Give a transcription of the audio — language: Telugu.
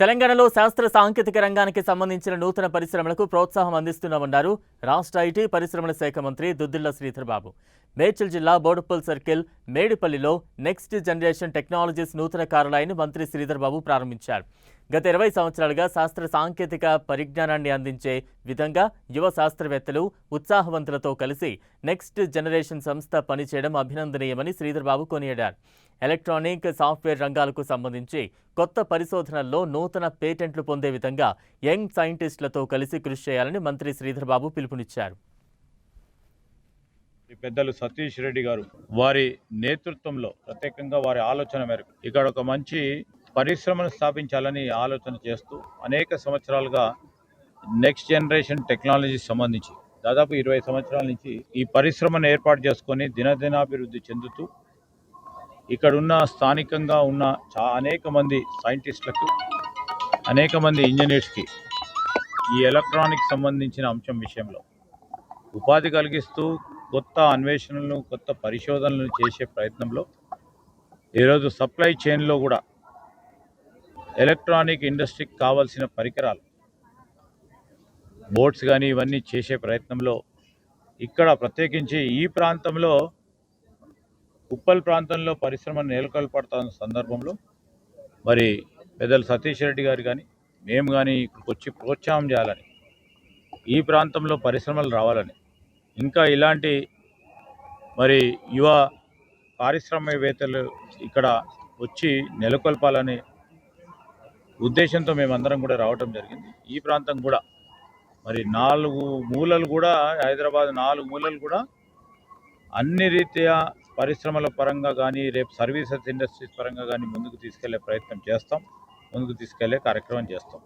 తెలంగాణలో శాస్త్ర సాంకేతిక రంగానికి సంబంధించిన నూతన పరిశ్రమలకు ప్రోత్సాహం అందిస్తున్నామన్నారు రాష్ట్ర ఐటీ పరిశ్రమల శాఖ మంత్రి దుద్దిళ్ల శ్రీధర్ బాబు. మేడ్చల్ జిల్లా బోడుప్పల్ సర్కిల్ మేడిపల్లిలో నెక్స్ట్ జనరేషన్ టెక్నాలజీస్ నూతన కార్యాలయాన్ని మంత్రి శ్రీధర్ బాబు ప్రారంభించారు. గత 20 సంవత్సరాలుగా శాస్త్ర సాంకేతిక పరిజ్ఞానాన్ని అందించే విధంగా యువ శాస్త్రవేత్తలు ఉత్సాహవంతులతో కలిసి నెక్స్ట్ జనరేషన్ సంస్థ పనిచేయడం అభినందనీయమని శ్రీధర్ బాబు కొనియాడారు. ఎలక్ట్రానిక్ సాఫ్ట్వేర్ రంగాలకు సంబంధించి కొత్త పరిశోధనల్లో నూతన పేటెంట్లు పొందే విధంగా యంగ్ సైంటిస్టులతో కలిసి కృషి చేయాలని మంత్రి శ్రీధర్ బాబు పిలుపునిచ్చారు. పెద్దలు సతీష్ రెడ్డి గారు వారి నేతృత్వంలో ప్రత్యేకంగా వారి ఆలోచన మేరకు ఇక్కడ ఒక మంచి పరిశ్రమను స్థాపించాలని ఆలోచన చేస్తూ అనేక సంవత్సరాలుగా నెక్స్ట్ జనరేషన్ టెక్నాలజీ సంబంధించి దాదాపు 20 సంవత్సరాల నుంచి ఈ పరిశ్రమను ఏర్పాటు చేసుకొని దినదినాభివృద్ధి చెందుతూ ఇక్కడున్న స్థానికంగా ఉన్న అనేక మంది సైంటిస్టులకు అనేక మంది ఇంజనీర్స్కి ఈ ఎలక్ట్రానిక్ సంబంధించిన అంశం విషయంలో ఉపాధి కలిగిస్తూ కొత్త అన్వేషణలను కొత్త పరిశోధనలు చేసే ప్రయత్నంలో ఈరోజు సప్లై చైన్లో కూడా ఎలక్ట్రానిక్ ఇండస్ట్రీకి కావాల్సిన పరికరాలు బోర్డ్స్ కానీ ఇవన్నీ చేసే ప్రయత్నంలో ఇక్కడ ప్రత్యేకించి ఈ ప్రాంతంలో ఉప్పల్ ప్రాంతంలో పరిశ్రమను నెలకొల్పడుతున్న సందర్భంలో మరి పెద్దలు సతీష్ రెడ్డి గారు కానీ మేము కానీ ఇక్కడికి వచ్చి ప్రోత్సాహం చేయాలని, ఈ ప్రాంతంలో పరిశ్రమలు రావాలని, ఇంకా ఇలాంటి మరి యువ పారిశ్రామికవేత్తలు ఇక్కడ వచ్చి నెలకొల్పాలనే ఉద్దేశంతో మేమందరం కూడా రావటం జరిగింది. ఈ ప్రాంతం కూడా మరి 4 మూలలు కూడా హైదరాబాద్ 4 మూలలు కూడా అన్ని రీత్యా పరిశ్రమల పరంగా కానీ రేపు సర్వీసెస్ ఇండస్ట్రీస్ పరంగా కానీ ముందుకు తీసుకెళ్లే ప్రయత్నం చేస్తాం, ముందుకు తీసుకెళ్లే కార్యక్రమం చేస్తాం.